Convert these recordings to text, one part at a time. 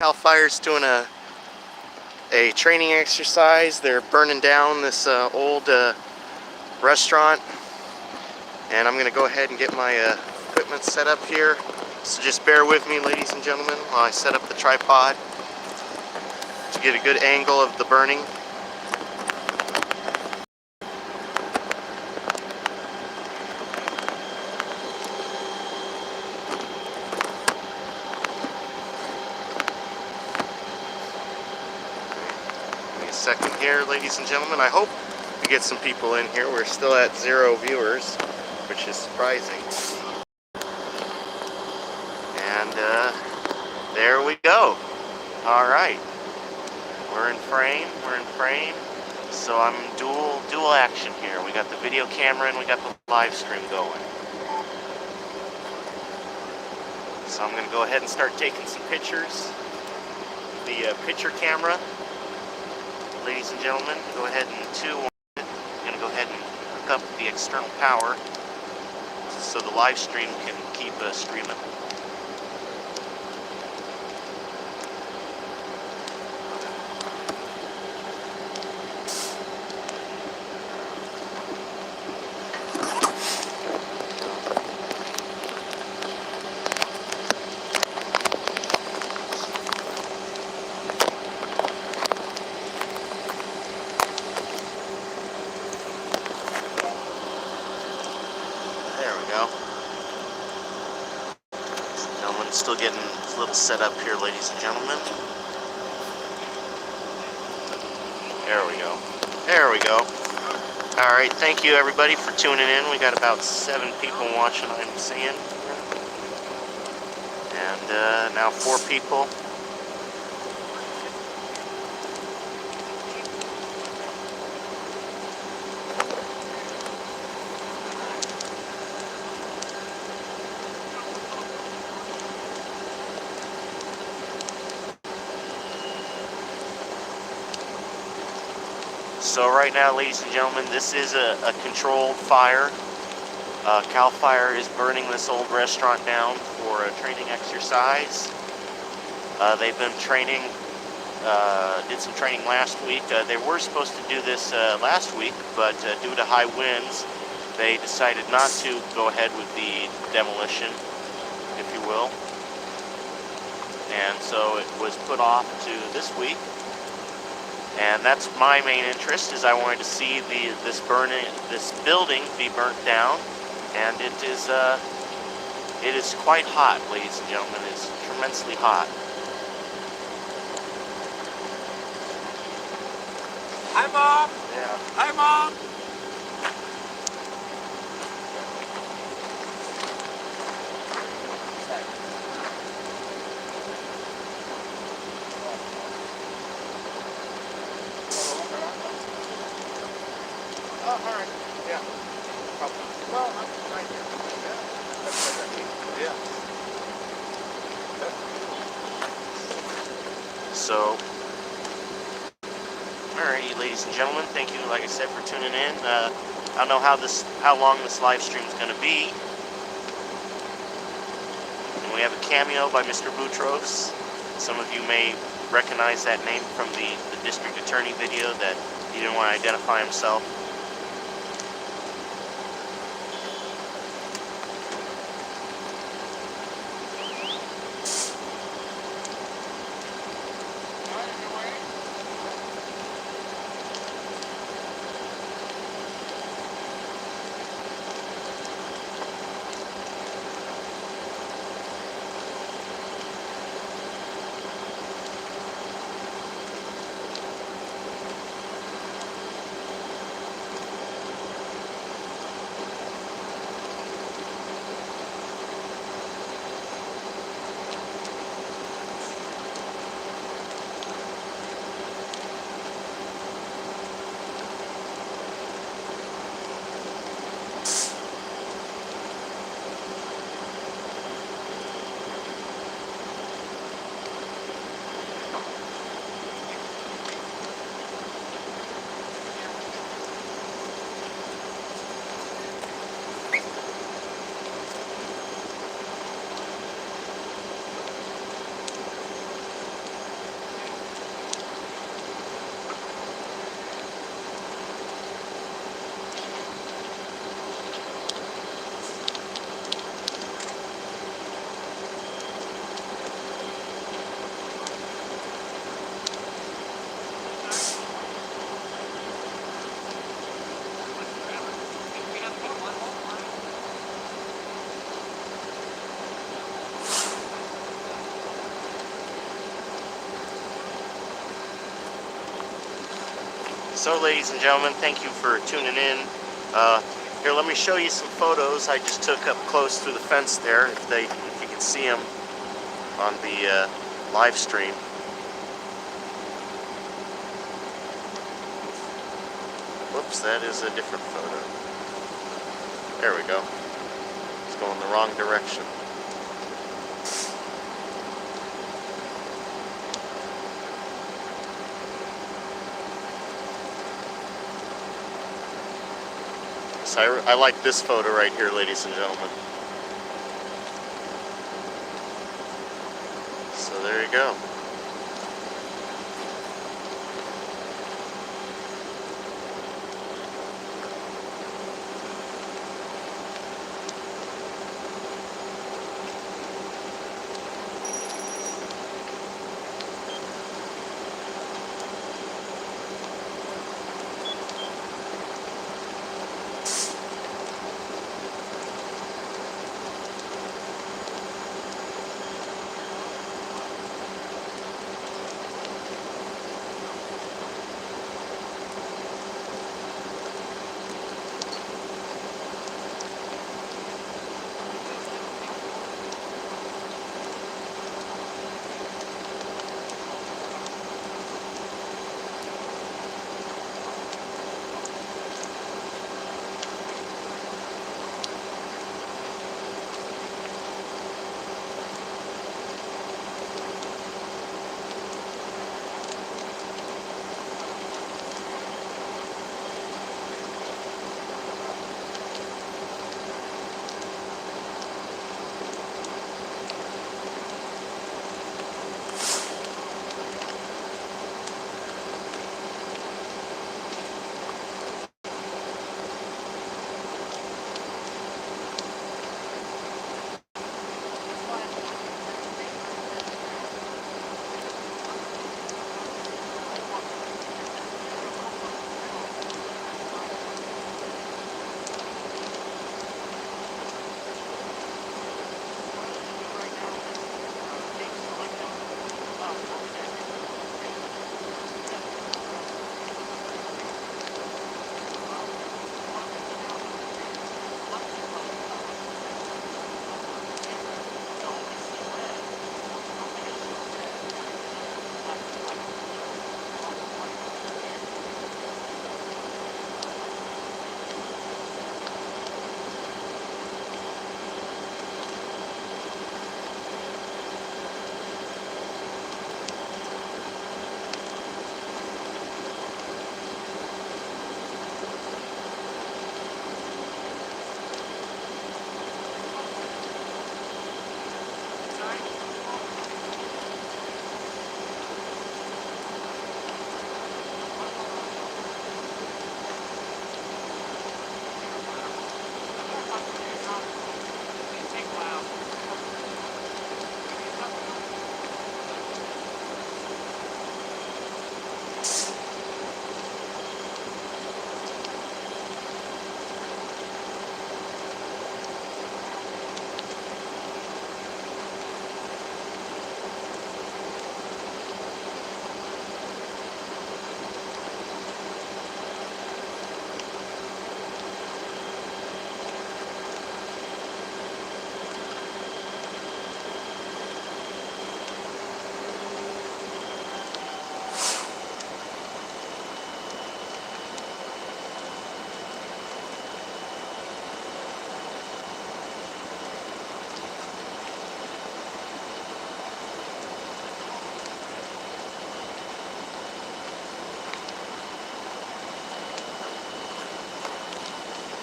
CAL FIRE's doing a training exercise. They're burning down this old restaurant, and I'm going to go ahead and get my equipment set up here. So just bear with me, ladies and gentlemen, while I set up the tripod to get a good angle of the burning. Second here, ladies and gentlemen. I hope we get some people in here. We're still at 0 viewers, which is surprising. And there we go. All right, we're in frame. So I'm dual action here. We got the video camera and we got the live stream going. So I'm going to go ahead and start taking some pictures. The picture camera. Ladies and gentlemen, go ahead and I'm going to go ahead and hook up the external power so the live stream can keep streaming. Still getting a little set up here, ladies and gentlemen. There we go. All right, thank you everybody for tuning in. We got about 7 people watching, I'm seeing. And now 4 people. So right now, ladies and gentlemen, this is a controlled fire. CAL FIRE is burning this old restaurant down for a training exercise. They've been training, did some training last week. They were supposed to do this last week, but due to high winds, they decided not to go ahead with the demolition, if you will. And so it was put off to this week. And that's my main interest, is I wanted to see this building be burnt down, and it is quite hot, ladies and gentlemen. It's tremendously hot. Hi, Mom. Yeah. Hi, Mom. Oh, all right. Yeah. Well, I'm right here. Yeah. So, alrighty, ladies and gentlemen, thank you, like I said, for tuning in. I don't know how long this live stream is going to be. And we have a cameo by Mr. Boutros. Some of you may recognize that name from the district attorney video that he didn't want to identify himself. So, ladies and gentlemen, thank you for tuning in. Here, let me show you some photos I just took up close through the fence there, if you can see them on the live stream. Whoops, that is a different photo. There we go. It's going the wrong direction. So I like this photo right here, ladies and gentlemen. So there you go.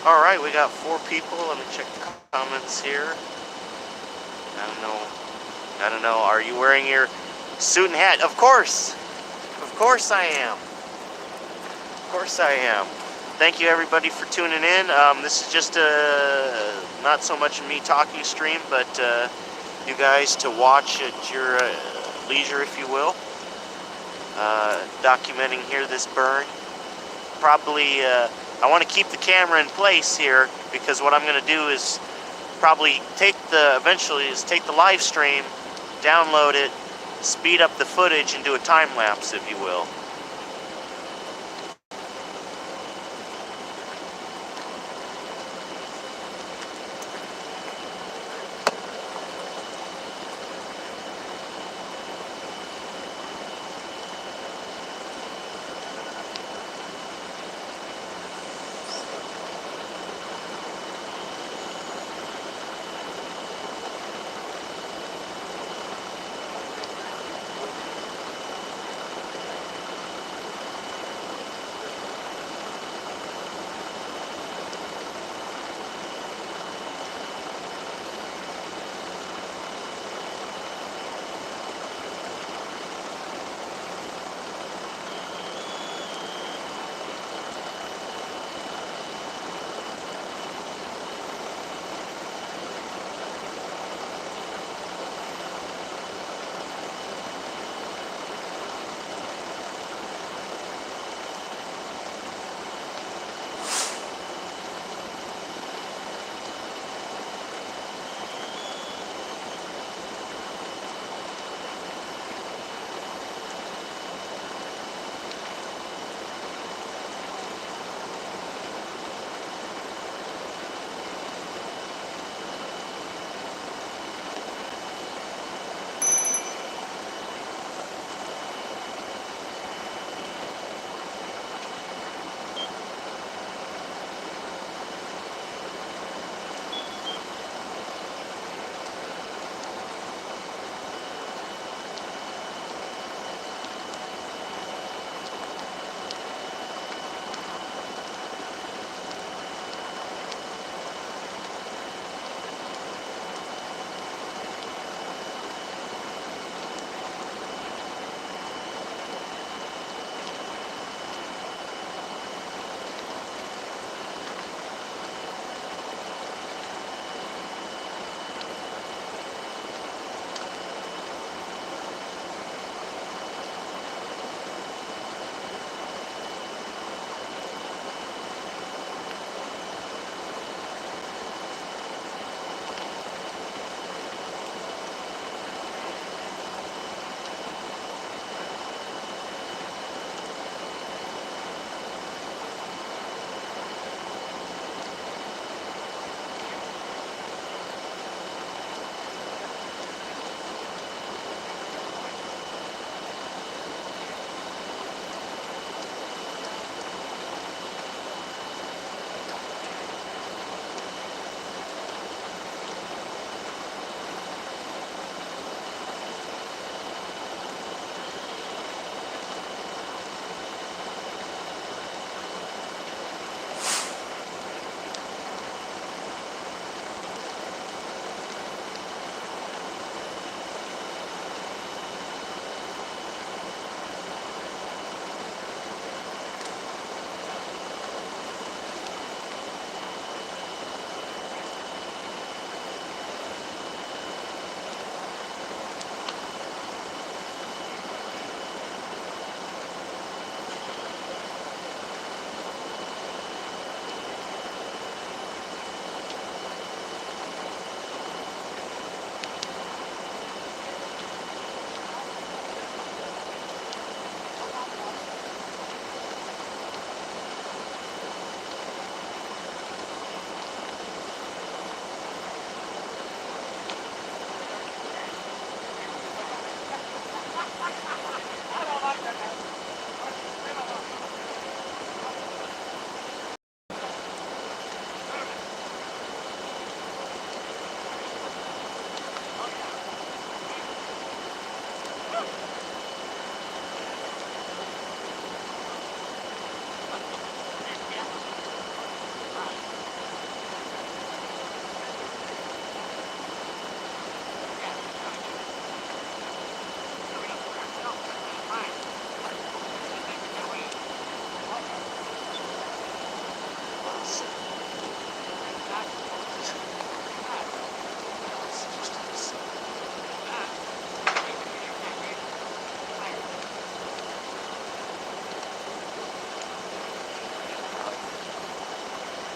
All right, we got 4 people. Let me check the comments here. I don't know. Are you wearing your suit and hat? Of course. Of course I am. Of course I am. Thank you everybody for tuning in. This is just not so much a me talking stream, but you guys to watch at your leisure, if you will. Documenting here this burn. Probably, I want to keep the camera in place here, because what I'm going to do is probably eventually take the live stream, download it, speed up the footage, and do a time lapse, if you will.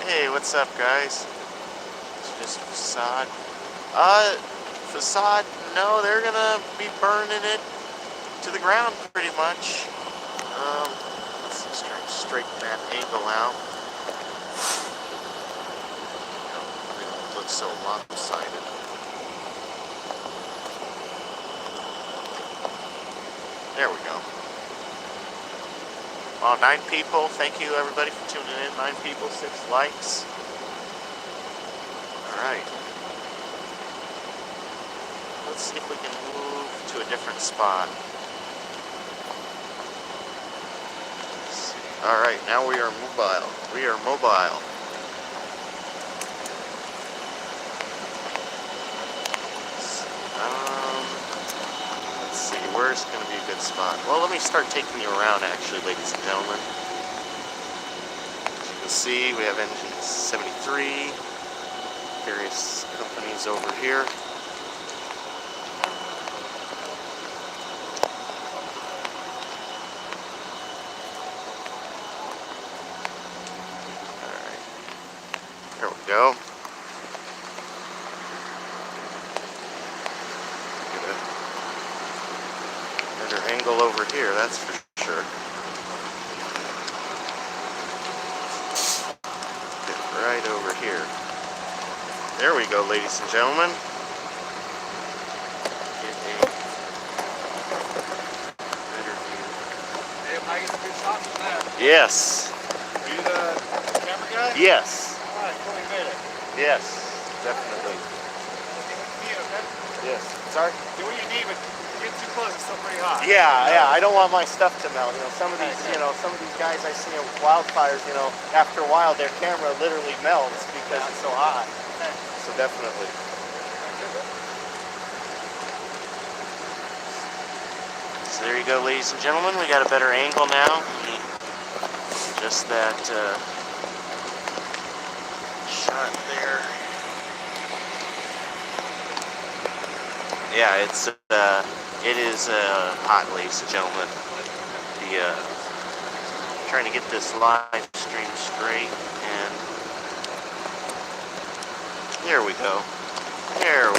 Hey, what's up, guys? It's just facade. Facade, no, they're gonna be burning it to the ground pretty much. Let's try to straighten that angle out. They don't look so lopsided. There we go. Well, 9 people. Thank you, everybody, for tuning in. 9 people, 6 likes. All right. Let's see if we can move to a different spot. All right, now we are mobile. We are mobile. Let's see, where's going to be a good spot? Well, let me start taking you around, actually, ladies and gentlemen. As you can see, we have engine 73, various companies over here. There we go. Get a better angle over here, that's for sure. Get right over here. There we go, ladies and gentlemen. Get a better view. Hey, am I getting good shots from that? Yes. Are you the camera guy? Yes. Alright, cool, you made it. Yes, definitely. Do what you need, okay? Yes. Sorry? Do what you need, but get too close, it's still pretty hot. Yeah, I don't want my stuff to melt. You know, some of these, some of these guys I see in wildfires, after a while their camera literally melts because it's so hot. So definitely. So there you go, ladies and gentlemen. We got a better angle now. Just that shot there. Yeah, it is hot, ladies and gentlemen. Trying to get this live stream straight, and there we go. There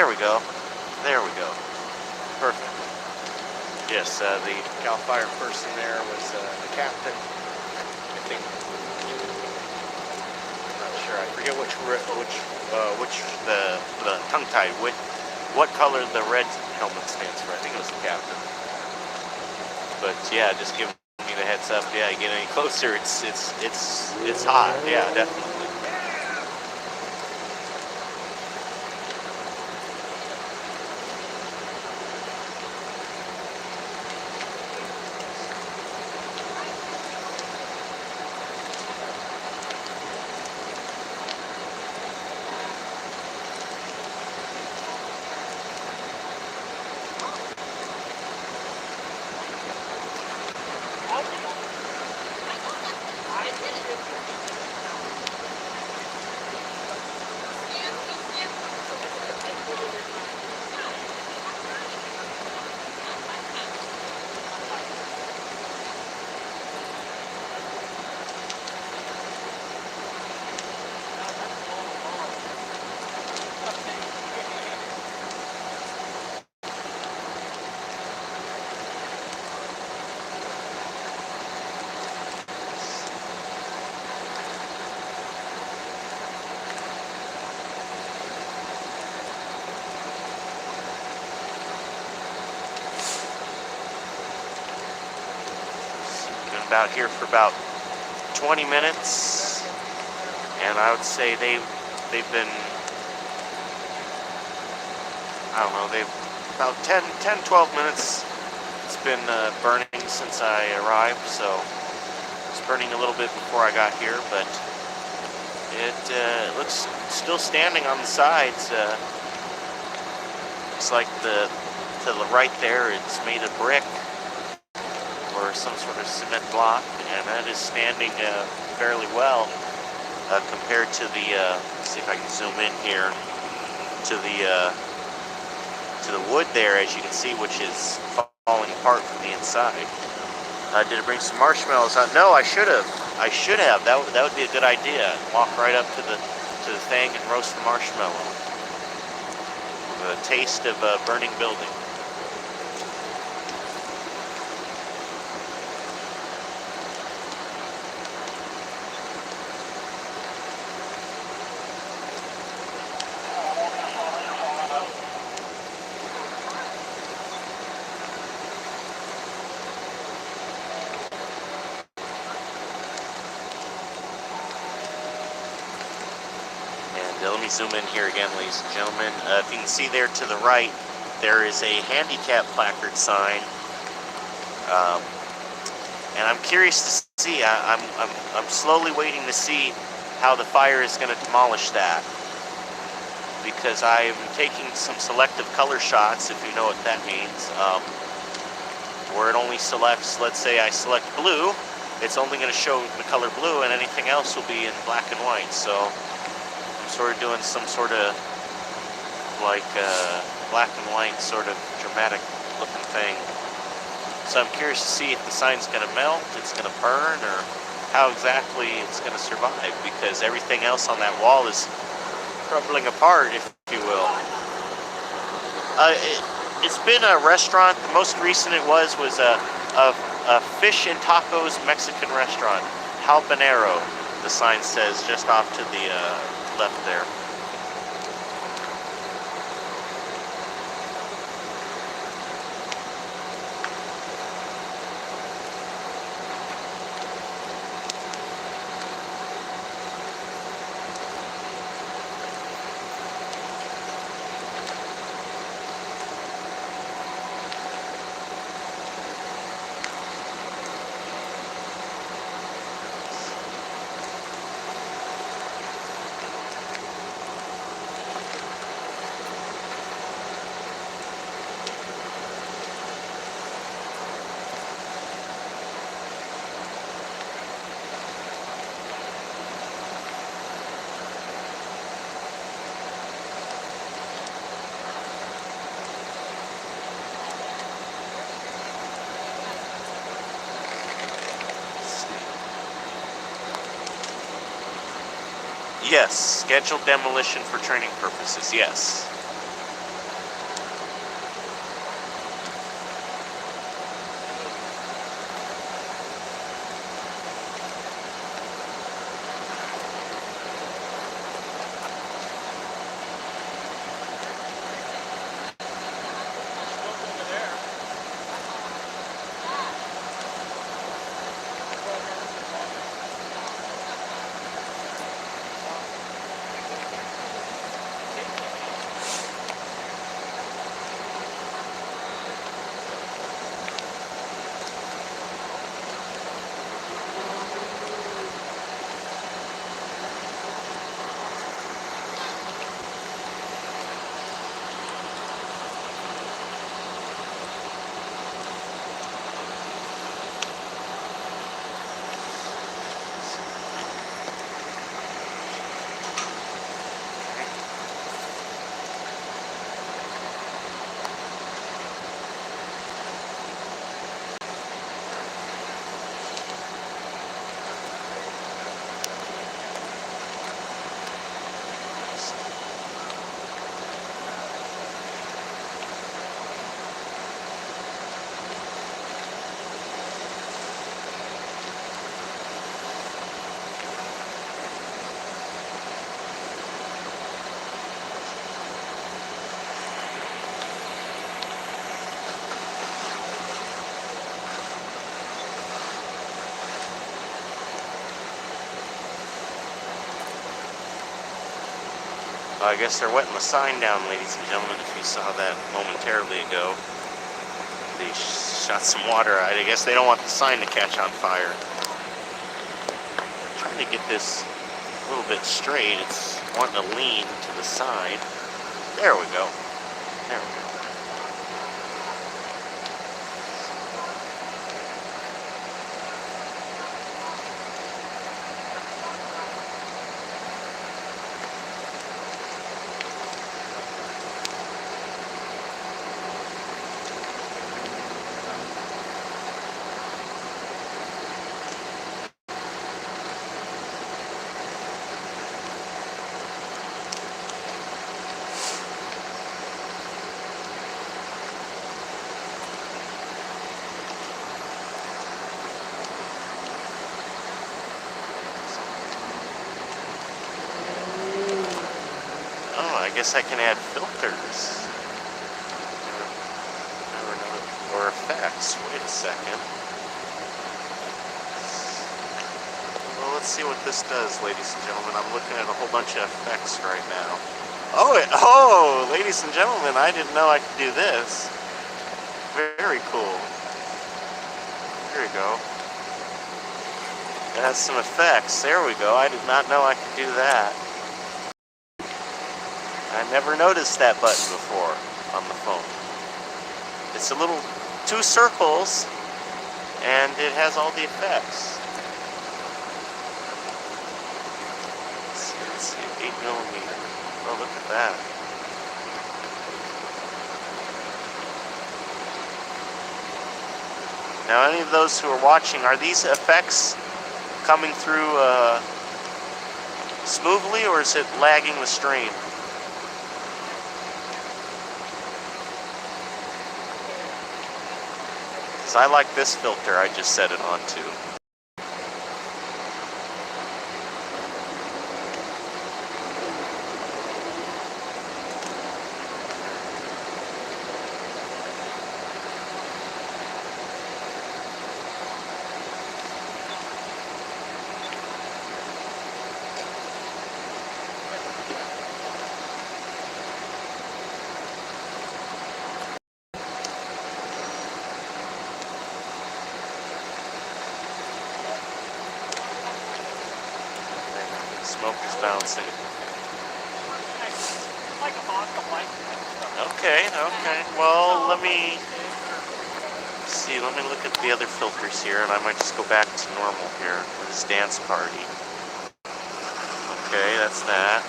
we go. There we go. Perfect. Yes, the CAL FIRE person there was the captain. I think. I'm not sure. I forget which the tongue tied. What color the red helmet stands for? I think it was the captain. But yeah, just giving me the heads up. Yeah, you get any closer, it's hot. Yeah, definitely. Out here for about 20 minutes, and I would say they've been, I don't know, they've about 10, 12 minutes. It's been burning since I arrived, so it's burning a little bit before I got here, but it looks still standing on the sides. Looks like to the right there, it's made of brick or some sort of cement block, and that is standing fairly well compared to the. Let's see if I can zoom in here to the wood there, as you can see, which is falling apart from the inside. Did it bring some marshmallows out? No, I should have. I should have. That would be a good idea. Walk right up to the thing and roast the marshmallow. The taste of a burning building. Let me zoom in here again, ladies and gentlemen. If you can see there to the right, there is a handicap placard sign, and I'm curious to see. I'm slowly waiting to see how the fire is going to demolish that, because I'm taking some selective color shots, if you know what that means, where it only selects. Let's say I select blue, it's only going to show the color blue, and anything else will be in black and white. So sort of doing some sort of like black and white sort of dramatic looking thing. So I'm curious to see if the sign's going to melt, it's going to burn, or how exactly it's going to survive, because everything else on that wall is crumbling apart, if you will. It's been a restaurant. The most recent it was a fish and tacos Mexican restaurant, Habanero, the sign says, just off to the left there. Yes, scheduled demolition for training purposes, yes. I guess they're wetting the sign down, ladies and gentlemen, if you saw that momentarily ago. They shot some water out. I guess they don't want the sign to catch on fire. I'm trying to get this a little bit straight. It's wanting to lean to the side. There we go. There we go. I guess I can add filters. Or effects. Wait a second. Well, let's see what this does, ladies and gentlemen. I'm looking at a whole bunch of effects right now. Oh, ladies and gentlemen, I didn't know I could do this. Very cool. There we go. It has some effects. There we go. I did not know I could do that. I never noticed that button before on the phone. It's a little 2 circles, and it has all the effects. Let's see, 8mm. Oh, look at that. Now, any of those who are watching, are these effects coming through smoothly, or is it lagging the stream? Because I like this filter I just set it on to. Smoke is bouncing. Okay. Well, let me see. Let me look at the other filters here, and I might just go back to normal here for this dance party. Okay, that's that.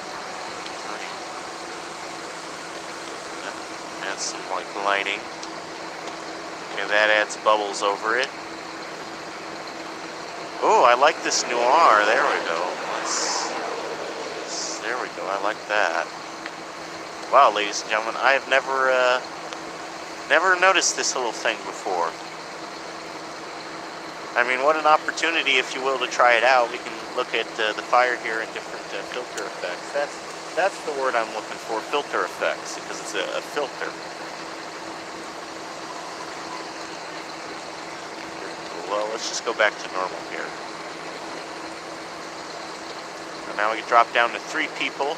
Adds some like lighting. Okay, that adds bubbles over it. Oh, I like this noir. There we go. There we go. I like that. Wow, ladies and gentlemen, I have never noticed this little thing before. I mean, what an opportunity, if you will, to try it out. We can look at the fire here in different filter effects. That's the word I'm looking for, filter effects, because it's a filter. Well, let's just go back to normal here. And now we can drop down to 3 people.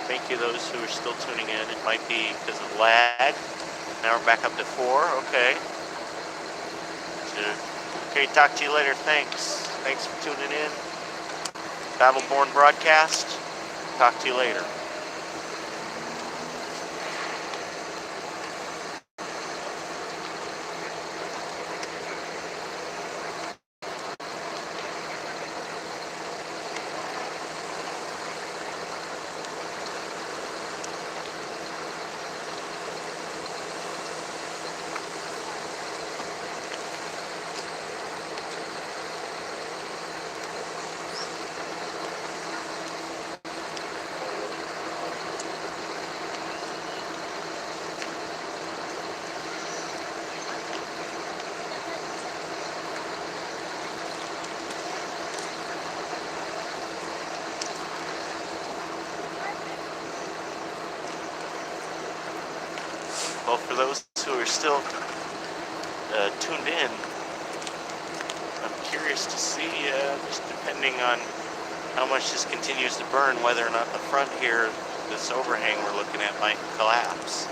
Thank you, those who are still tuning in. It might be because of lag. Now we're back up to 4. Okay. Okay, talk to you later. Thanks. Thanks for tuning in. Battleborn broadcast. Talk to you later. Well, for those who are still tuned in, I'm curious to see, just depending on how much this continues to burn, whether or not the front here, this overhang we're looking at, might collapse.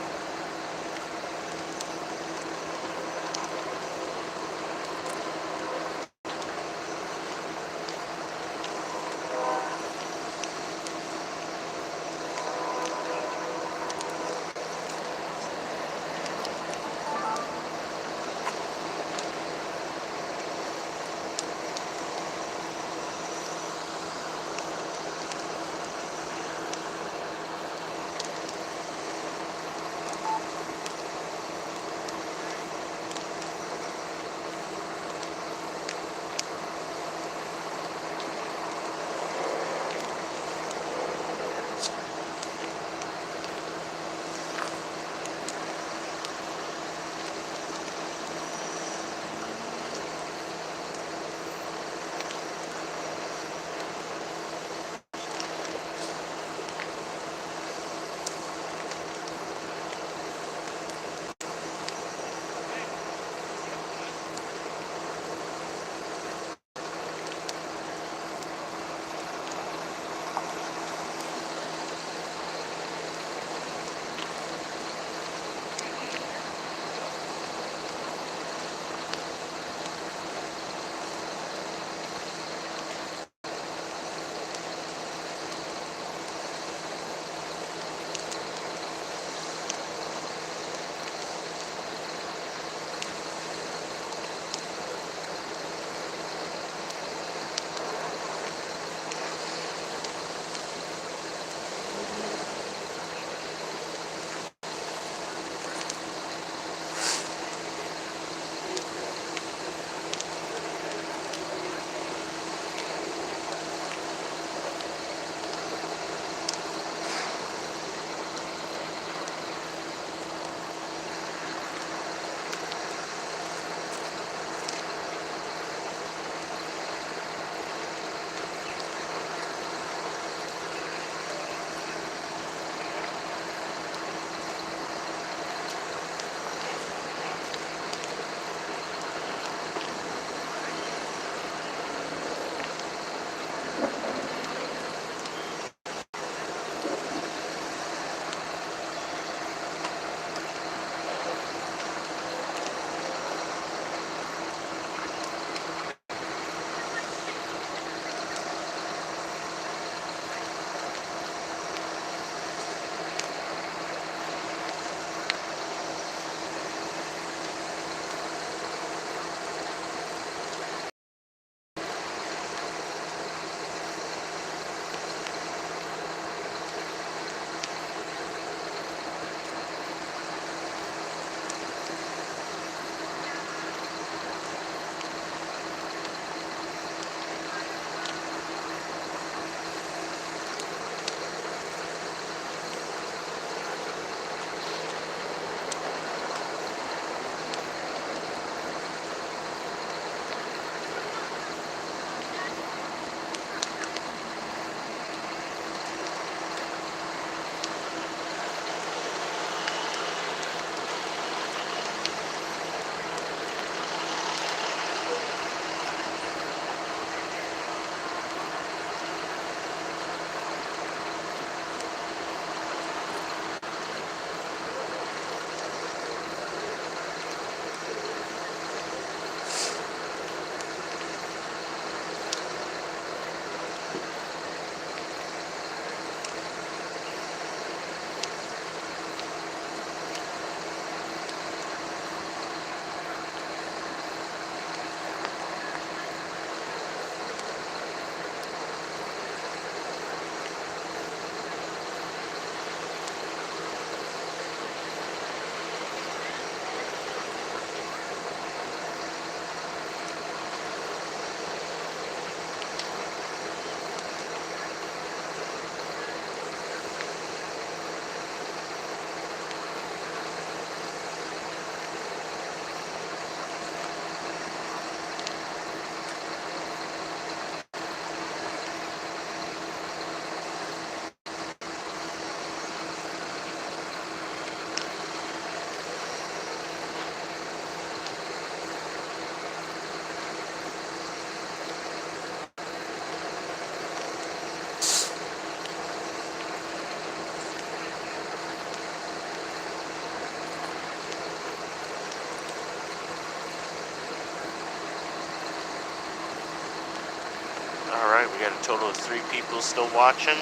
We got a total of 3 people still watching.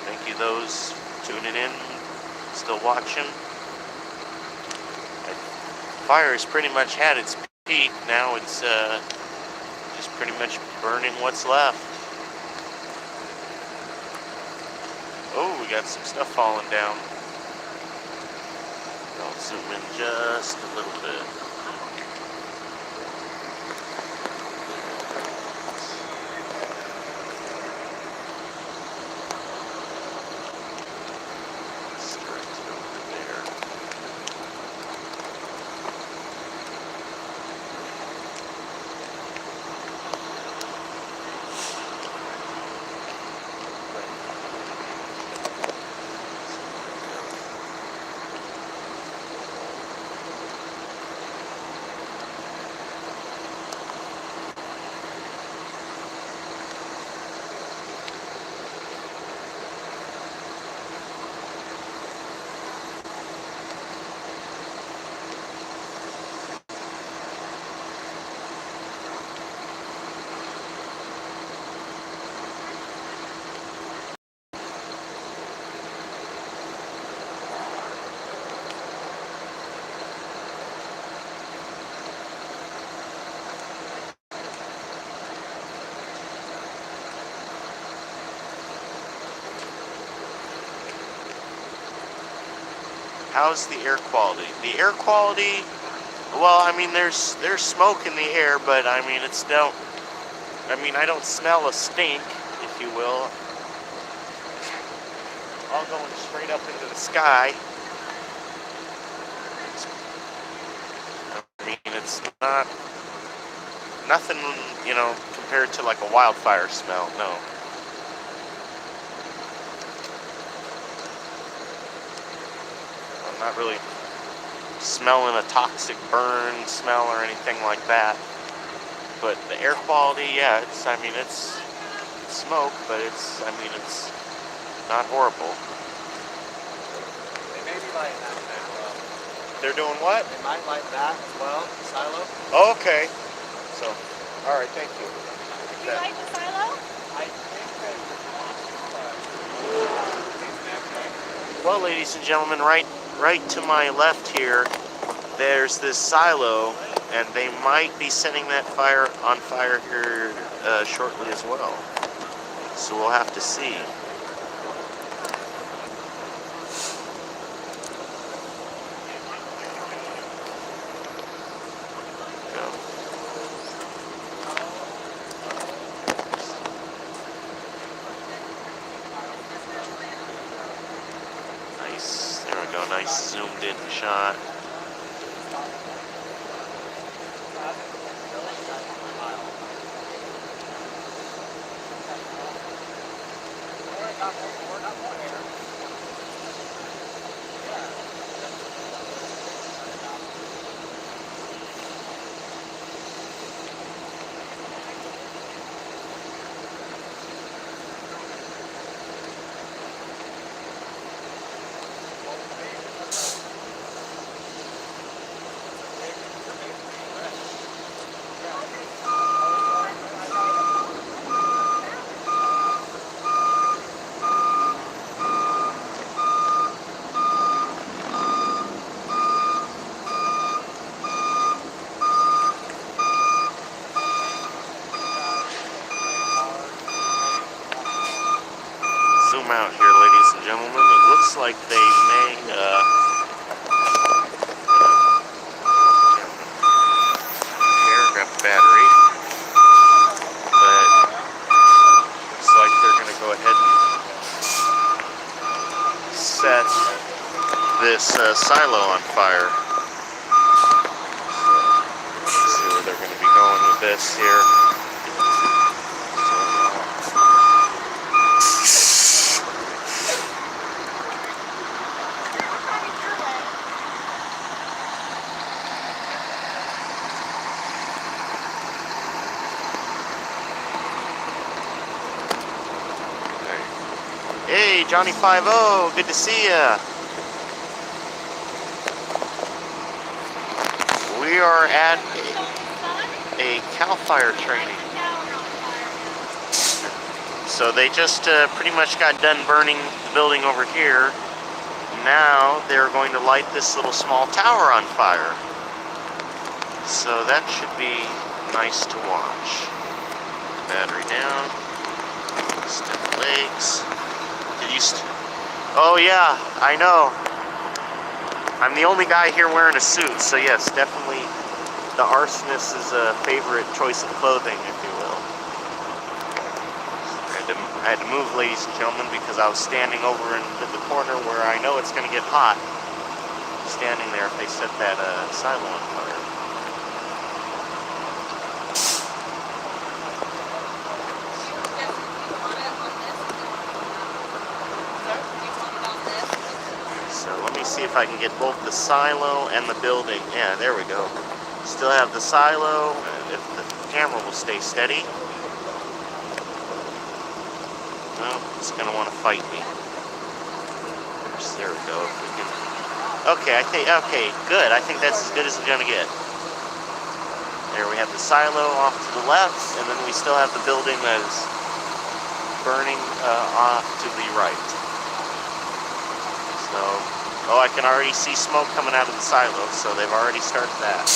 Thank you those tuning in, still watching. Fire has pretty much had its peak. Now it's just pretty much burning what's left. Oh, we got some stuff falling down. I'll zoom in just a little bit. Stretch it over there. How's the air quality? The air quality, well, I mean, there's smoke in the air, but I mean, I don't smell a stink, if you will. All going straight up into the sky. I mean, it's nothing, compared to like a wildfire smell, no. I'm not really smelling a toxic burn smell or anything like that. But the air quality, yeah, it's smoke, but it's not horrible. They may be lighting that as well. They're doing what? They might light that as well, silo. Oh, okay. So, all right, thank you. You like the silo? I think that Well, ladies and gentlemen, right to my left here, there's this silo, and they might be setting that on fire here shortly as well. So we'll have to see. Nice. There we go. Nice zoomed in shot. Zoom out here, ladies and gentlemen. It looks like they may, grab the battery, but looks like they're going to go ahead and set this silo on fire. So, let's see where they're going to be going with this here. Hey, Johnny 5-0, good to see ya. We are at a CAL FIRE training. So they just pretty much got done burning the building over here. Now they're going to light this little small tower on fire. So that should be nice to watch. Battery down. Step legs. Did you oh yeah, I know. I'm the only guy here wearing a suit, so yes, definitely the arsonist is a favorite choice of clothing, if you will. I had to move, ladies and gentlemen, because I was standing over in the corner where I know it's going to get hot. Standing there if they set that silo on fire. So let me see if I can get both the silo and the building. Yeah, there we go. Still have the silo, if the camera will stay steady. No, it's going to want to fight me. There we go. If we can... Okay, okay, good. I think that's as good as it's going to get. There we have the silo off to the left, and then we still have the building that is burning off to the right. So, oh, I can already see smoke coming out of the silo, so they've already started that.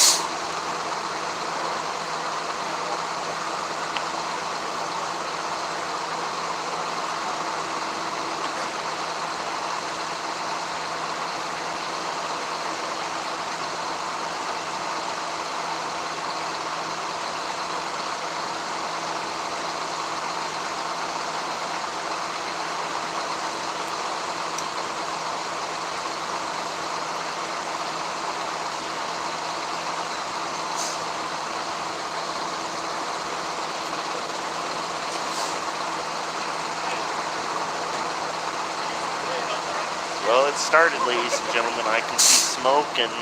Well, it started, ladies and gentlemen. I can see smoke and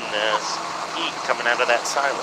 heat coming out of that silo.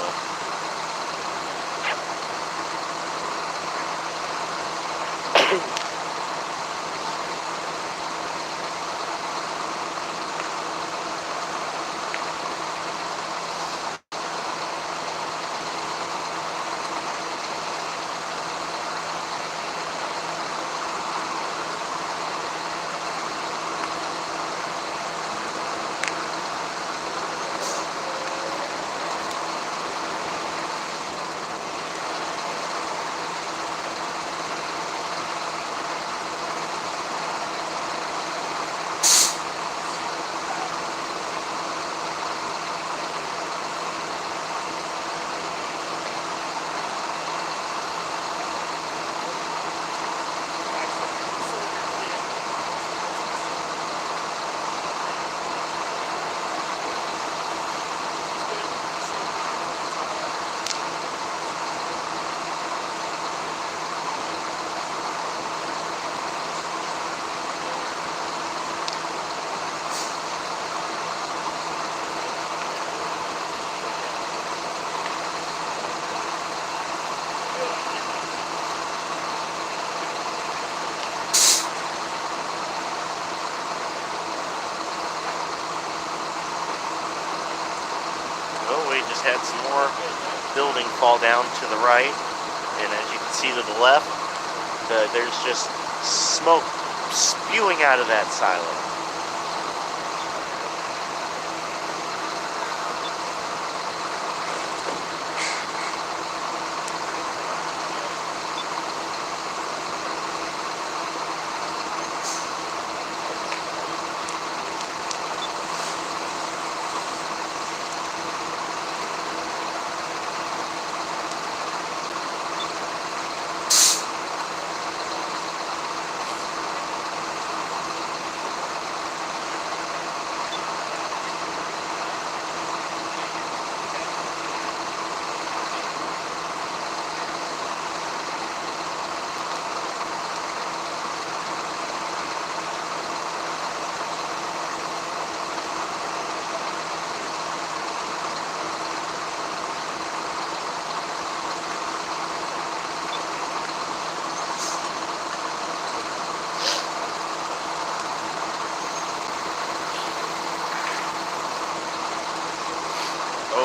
Just had some more building fall down to the right, and as you can see to the left, there's just smoke spewing out of that silo.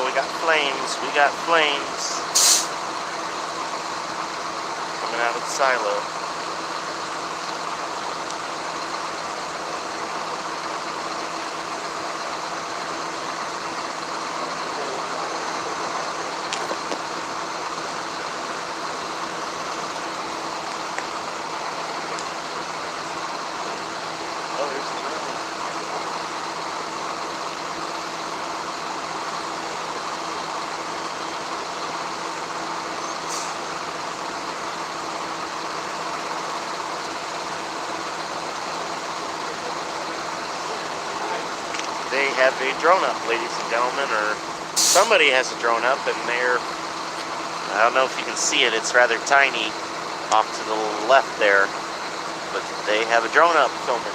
We got flames coming out of the silo. have a drone up, ladies and gentlemen, or somebody has a drone up, and they're, I don't know if you can see it, it's rather tiny off to the left there, but they have a drone up filming.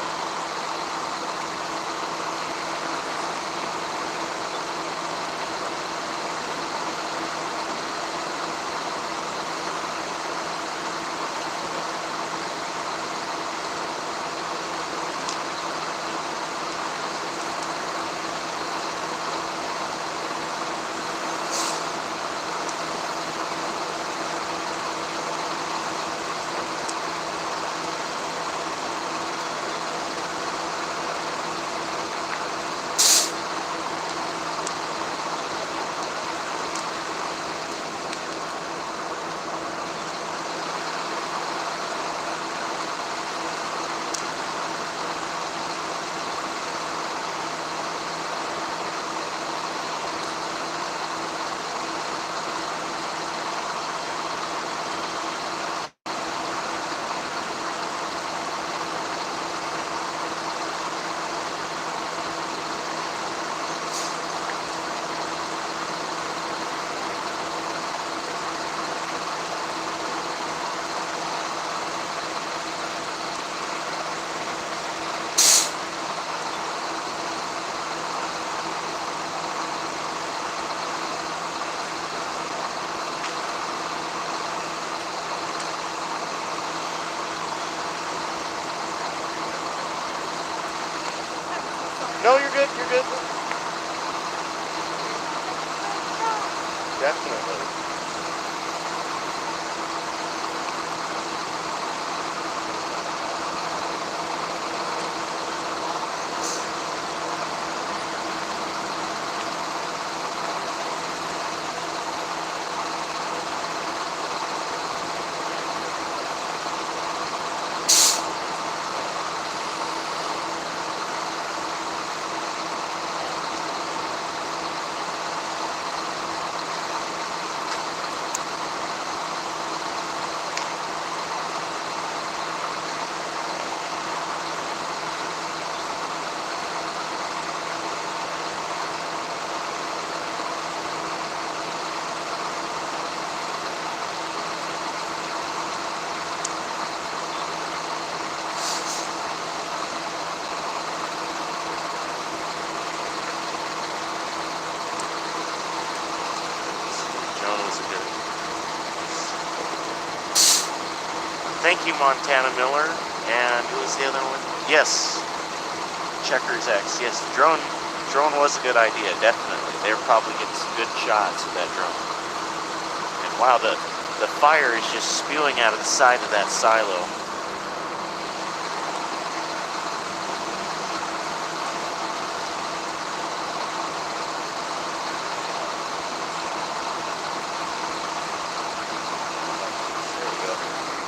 No, you're good, you're good. Definitely. Thank you, Montana Miller. And who was the other one? Yes, Checkers X. Yes, the drone was a good idea, definitely. They're probably getting some good shots with that drone. And wow, the fire is just spewing out of the side of that silo.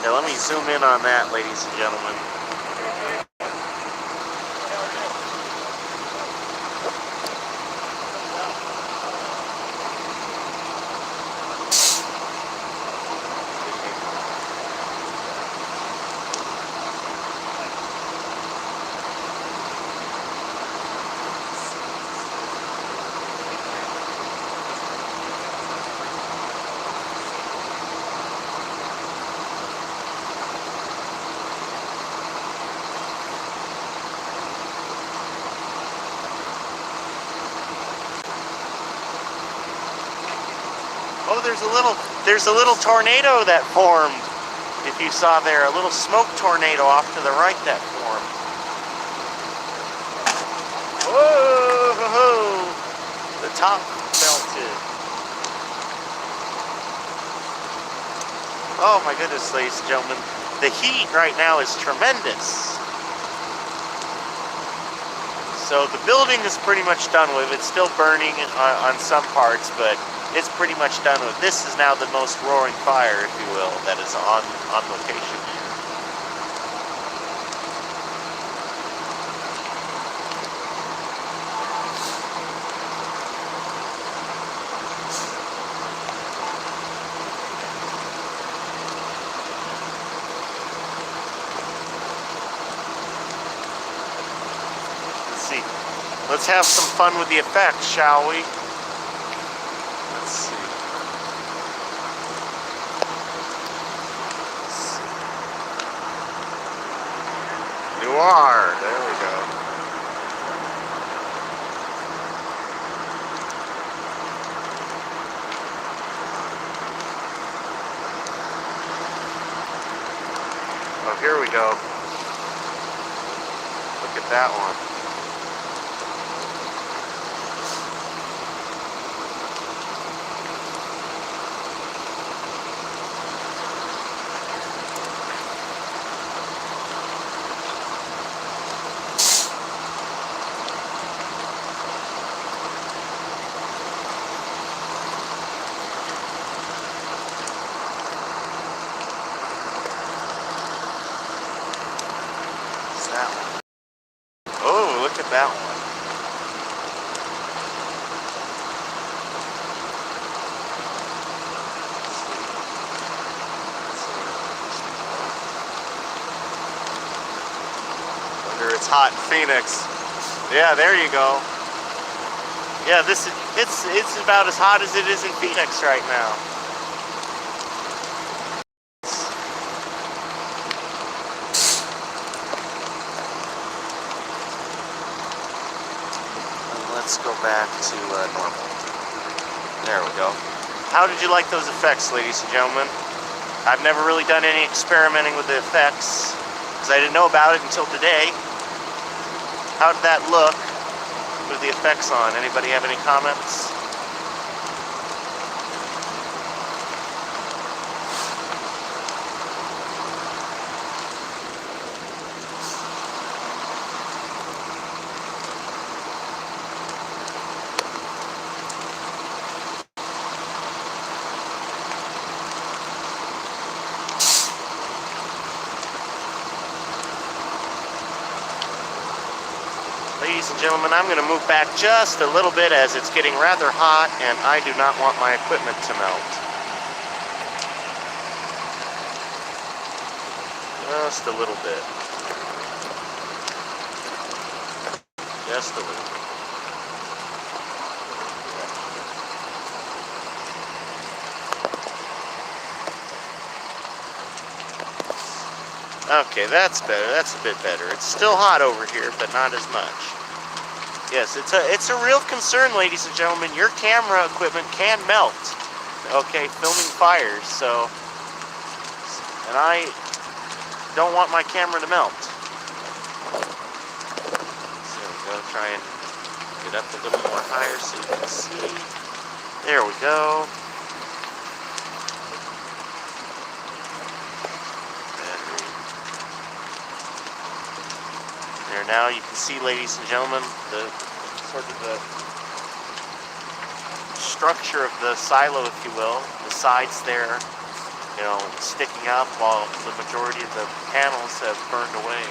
Now let me zoom in on that, ladies and gentlemen. Oh, there's a little tornado that formed. If you saw there, a little smoke tornado off to the right that formed. Whoa! The top melted. Oh my goodness, ladies and gentlemen. The heat right now is tremendous. So the building is pretty much done with. It's still burning on some parts, but it's pretty much done with. This is now the most roaring fire, if you will, that is on location here. Let's have some fun with the effects, shall we? Let's see. Noir. There we go. Oh, here we go. Look at that one. That one. Oh, look at that one. Wonder it's hot in Phoenix. Yeah, there you go. Yeah, it's about as hot as it is in Phoenix right now. Let's go back to normal. There we go. How did you like those effects, ladies and gentlemen? I've never really done any experimenting with the effects because I didn't know about it until today. How did that look with the effects on? Anybody have any comments? Ladies and gentlemen, I'm going to move back just a little bit as it's getting rather hot and I do not want my equipment to melt. Just a little bit. Just a little bit. Okay, that's better. That's a bit better. It's still hot over here, but not as much. Yes, it's a real concern, ladies and gentlemen. Your camera equipment can melt. Okay, filming fires, so... And I don't want my camera to melt. So I'm going to try and get up a little more higher so you can see. There we go. There now you can see, ladies and gentlemen, the sort of the structure of the silo, if you will. The sides there, you know, sticking up while the majority of the panels have burned away.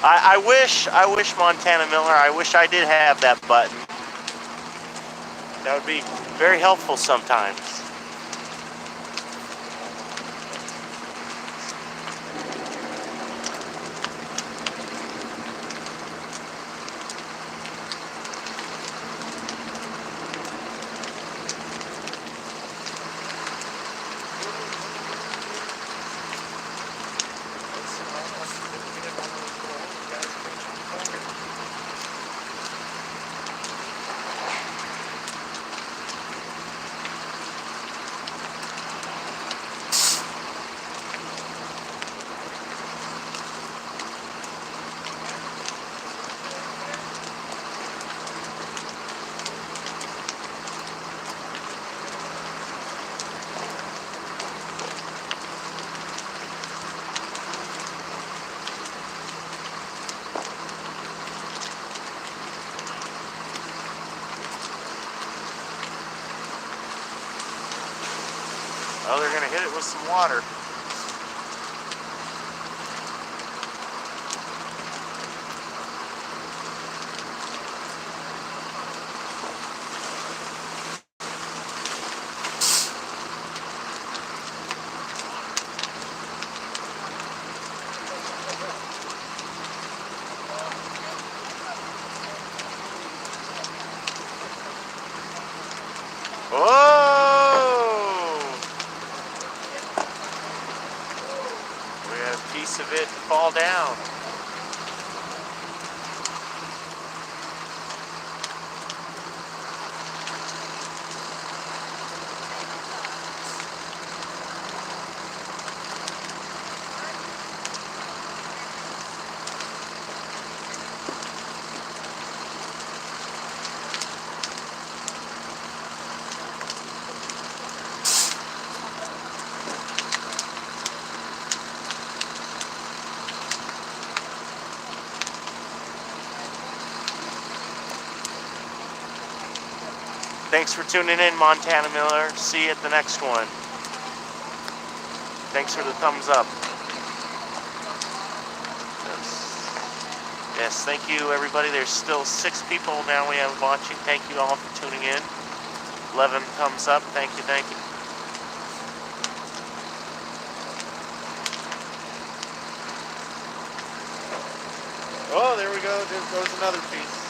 I wish Montana Miller, I wish I did have that button. That would be very helpful sometimes. Oh, they're gonna hit it with some water. Whoa! We had a piece of it fall down. Thanks for tuning in, Montana Miller. See you at the next one. Thanks for the thumbs up. Yes, thank you, everybody. There's still 6 people now we have watching. Thank you all for tuning in. 11 thumbs up. Thank you, thank you. Oh, there we go. There goes another piece.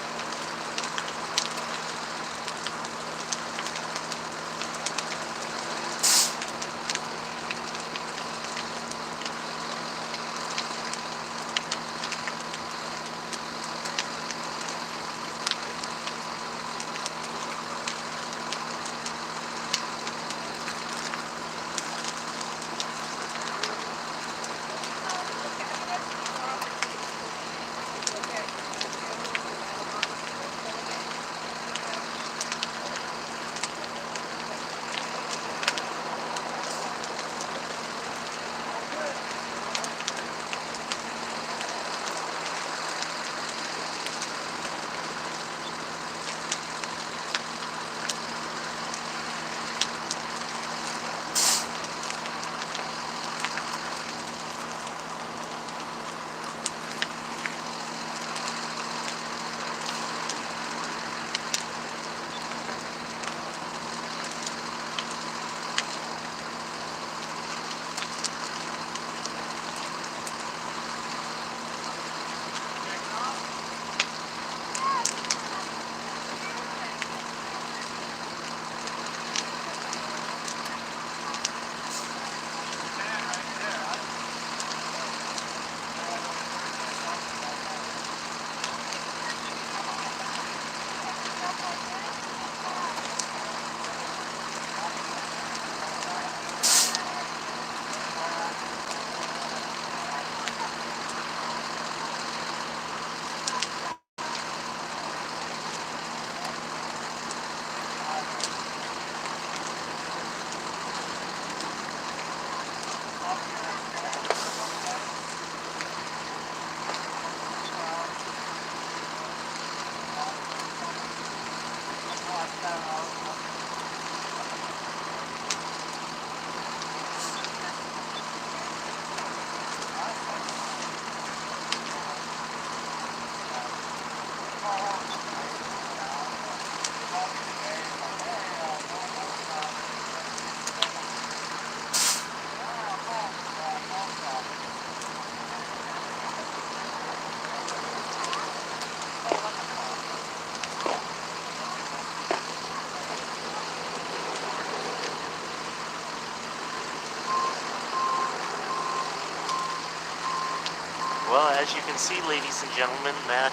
Well, as you can see, ladies and gentlemen, that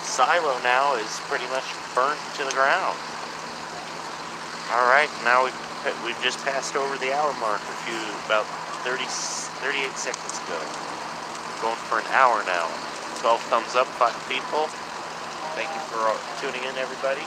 silo now is pretty much burnt to the ground. All right, now we've just passed over the hour mark about 38 seconds ago. We're going for an hour now. 12 thumbs up, 5 people. Thank you for tuning in, everybody.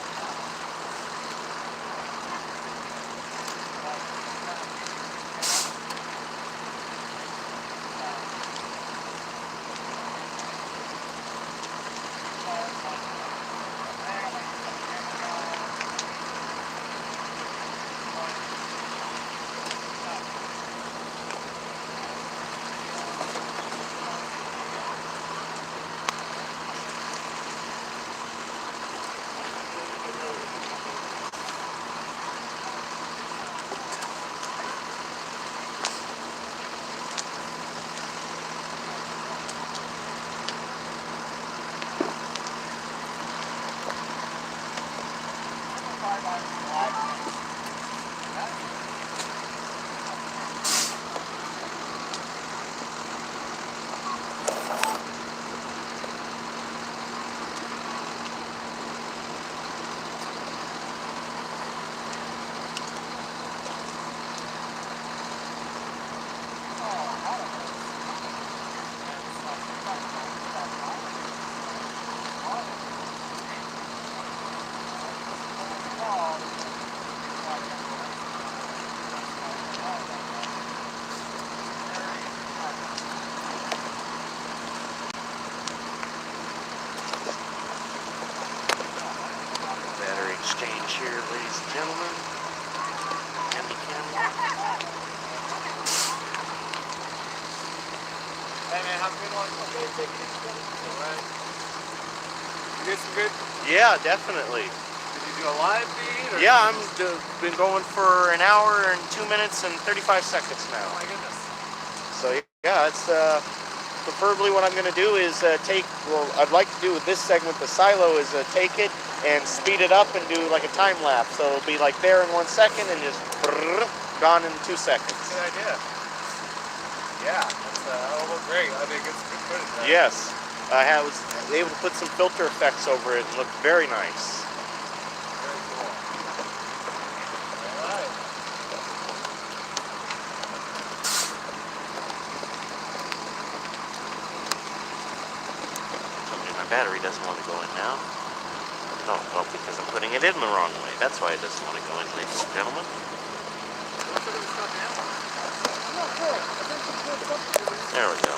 here, ladies and gentlemen. Handy camera. Hey man, have a good one. Okay, take it easy, buddy. Alright. You get some good? Yeah, definitely. Did you do a live feed? Or Yeah, been going for an hour and 2 minutes and 35 seconds now. Oh my goodness. So yeah, it's preferably what I'm going to do is I'd like to do with this segment, the silo, is take it and speed it up and do like a time lapse. So it'll be like there in 1 second and just gone in 2 seconds. Good idea. Yeah, that'll look great. I think it's good footage. Right? Yes, I was able to put some filter effects over it and looked very nice. Very cool. Alright. My battery doesn't want to go in now. No, well, because I'm putting it in the wrong way. That's why it doesn't want to go in, ladies and gentlemen. There we go.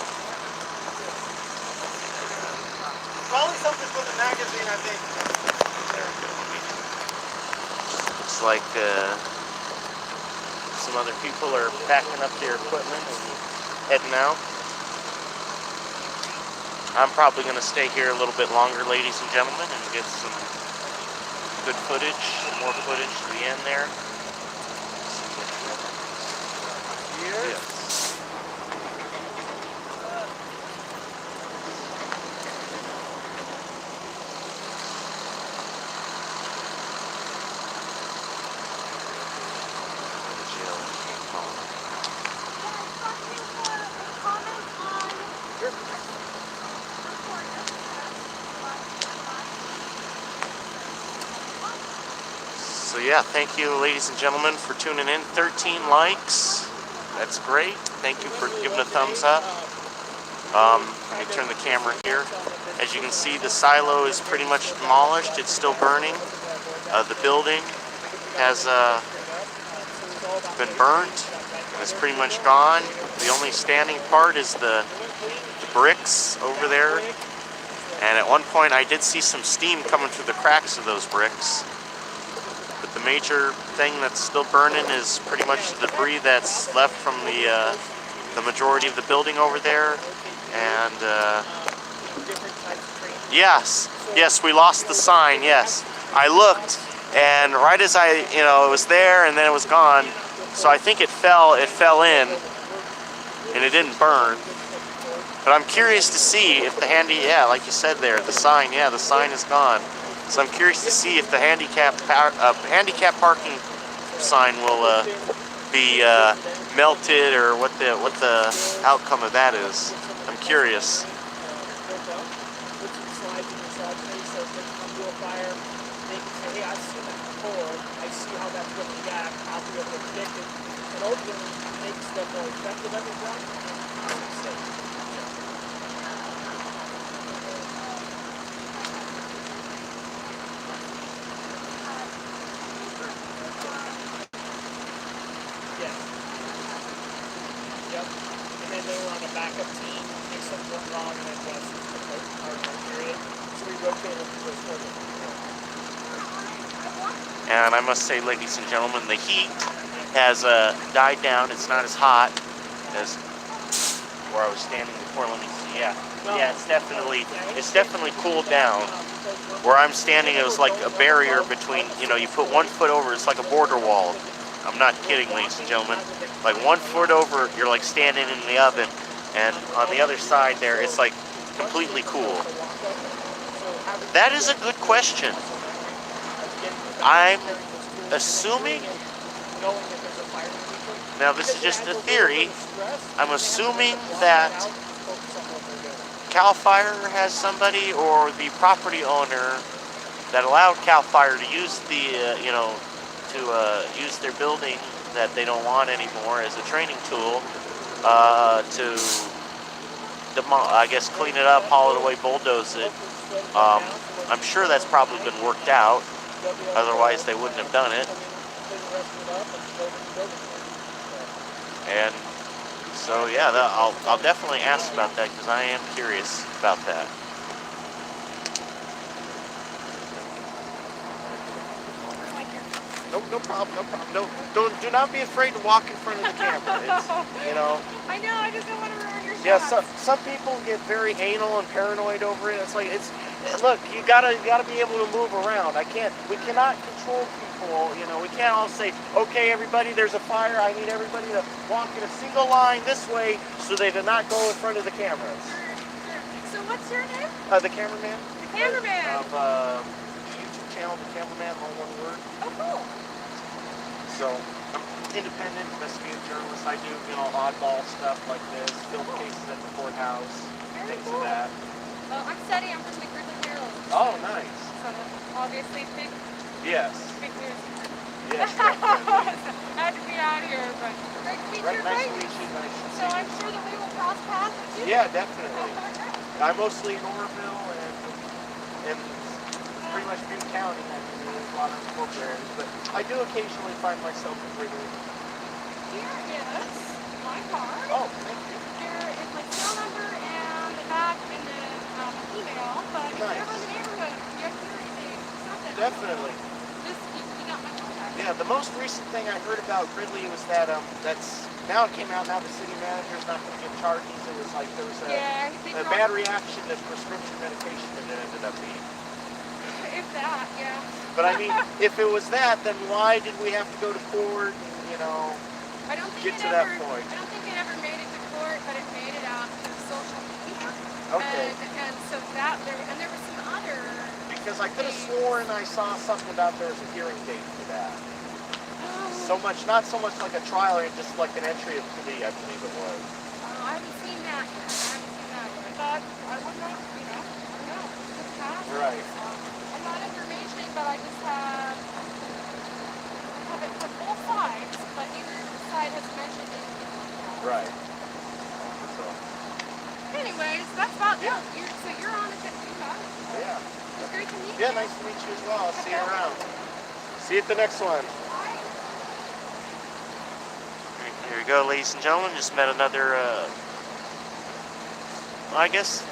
Probably something for the magazine, I think. There we go. Looks like some other people are packing up their equipment and heading out. I'm probably going to stay here a little bit longer, ladies and gentlemen, and get some good footage, more footage to the end there. Here? Yes. So yeah, thank you, ladies and gentlemen, for tuning in. 13 likes. That's great. Thank you for giving a thumbs up. Let me turn the camera here. As you can see, the silo is pretty much demolished. It's still burning. The building has been burnt. It's pretty much gone. The only standing part is the bricks over there. And at one point, I did see some steam coming through the cracks of those bricks. But the major thing that's still burning is pretty much the debris that's left from the majority of the building over there. And yes, we lost the sign. Yes, I looked, and right as it was there, and then it was gone. So I think it fell in, and it didn't burn. But I'm curious to see if the like you said there, the sign is gone. So I'm curious to see if the handicap parking sign will be melted, or what the outcome of that is. I'm curious. Yep. And then they were on a backup team in case something went wrong, and then period. So we rotated to this order. And I must say, ladies and gentlemen, the heat has died down. It's not as hot as where I was standing before. Let me see. Yeah, it's definitely cooled down. Where I'm standing, it was like a barrier between, you put 1 foot over, it's like a border wall. I'm not kidding, ladies and gentlemen. Like 1 foot over, you're like standing in the oven, and on the other side there, it's like completely cool. That is a good question. I'm assuming, now this is just a theory, I'm assuming that CAL FIRE has somebody, or the property owner that allowed CAL FIRE to use the, use their building that they don't want anymore as a training tool, to, I guess, clean it up, haul it away, bulldoze it. I'm sure that's probably been worked out. Otherwise, they wouldn't have done it. And so, yeah, I'll definitely ask about that, because I am curious about that. No problem, no problem. Do not be afraid to walk in front of the camera. It's, you know. I know, I just don't want to ruin your Yeah, shot. some people get very anal and paranoid over it. It's like look, you gotta be able to move around. We cannot control people. You know, we can't all say, okay, everybody, there's a fire. I need everybody to walk in a single line this way so they do not go in front of the cameras. So what's your name? The cameraman. The cameraman. Of YouTube channel, the cameraman, all one word. Oh, cool. So I'm independent investigative journalist. I do, you know, oddball stuff like this, film cases at the courthouse, Very things cool. of that. Well, I'm Steady. I'm from the Gridley Herald. Oh, nice. So obviously big Yes. news. Yes, definitely. Had to be out here, but great to meet Right, you. nice to Great. meet you. Nice to So see I'm you. sure that we will cross paths with you. Yeah, definitely. I'm mostly in Orville and pretty much Butte County. I mean, there's a lot of corporate areas, but I do occasionally find myself in Gridley. Here is my card. Oh, thank you. There is my cell number and the back and the email. But if you're ever in the neighborhood, you have to hear anything, something. Definitely. Just you got my contact. Yeah, the most recent thing I heard about Gridley was that that's now it came out. Now the city manager's not going to give charges. It was like there was a bad reaction to prescription medication that it ended up being. If that, yeah. But I mean, if it was that, then why did we have to go to court? And, you know, I don't think get it to ever, that point. I don't think it ever made it to court, but it made it out to social media. Okay. And so that there was some other. Because I could have sworn I saw something about there was a hearing date for that. Not so much like a trial, or just like an entry of plea, I believe it was. I haven't seen that yet. I thought I would not, you know, I don't know. Just pass. Right. I'm not information, but I just have it for both sides, but neither side has mentioned anything like that. Right. So. Anyways, that's about it. So you're on it at 2 guys. Yeah. It was great to meet you. Yeah, nice to meet you as well. I'll see you around. See you at the next one. Here we go, ladies and gentlemen. Just met another, I guess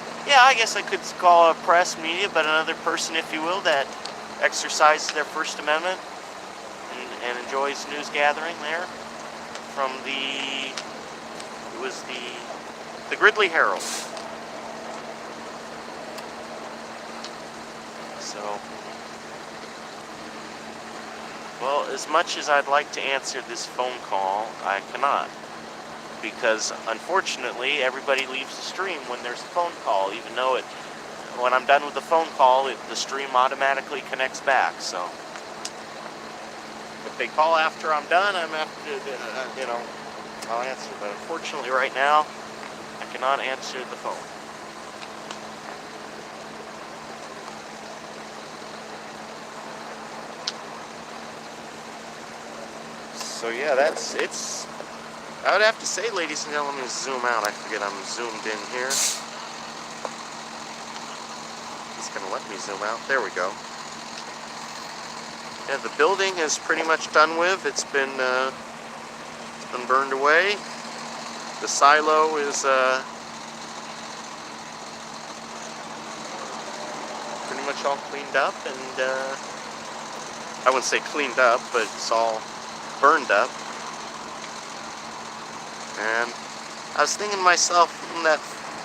I could call a press media, but another person, if you will, that exercises their First Amendment and enjoys news gathering there from the Gridley Herald. So, well, as much as I'd like to answer this phone call, I cannot. Because, unfortunately, everybody leaves the stream when there's a phone call, even though when I'm done with the phone call, the stream automatically connects back, so. If they call after I'm done, I'm after, you know, I'll answer. But unfortunately, right now, I cannot answer the phone. So yeah, I would have to say, ladies and gentlemen, let me zoom out. I forget I'm zoomed in here. It's going to let me zoom out. There we go. Yeah, the building is pretty much done with. It's been burned away. The silo is pretty much all cleaned up, and I wouldn't say cleaned up, but it's all burned up. And I was thinking to myself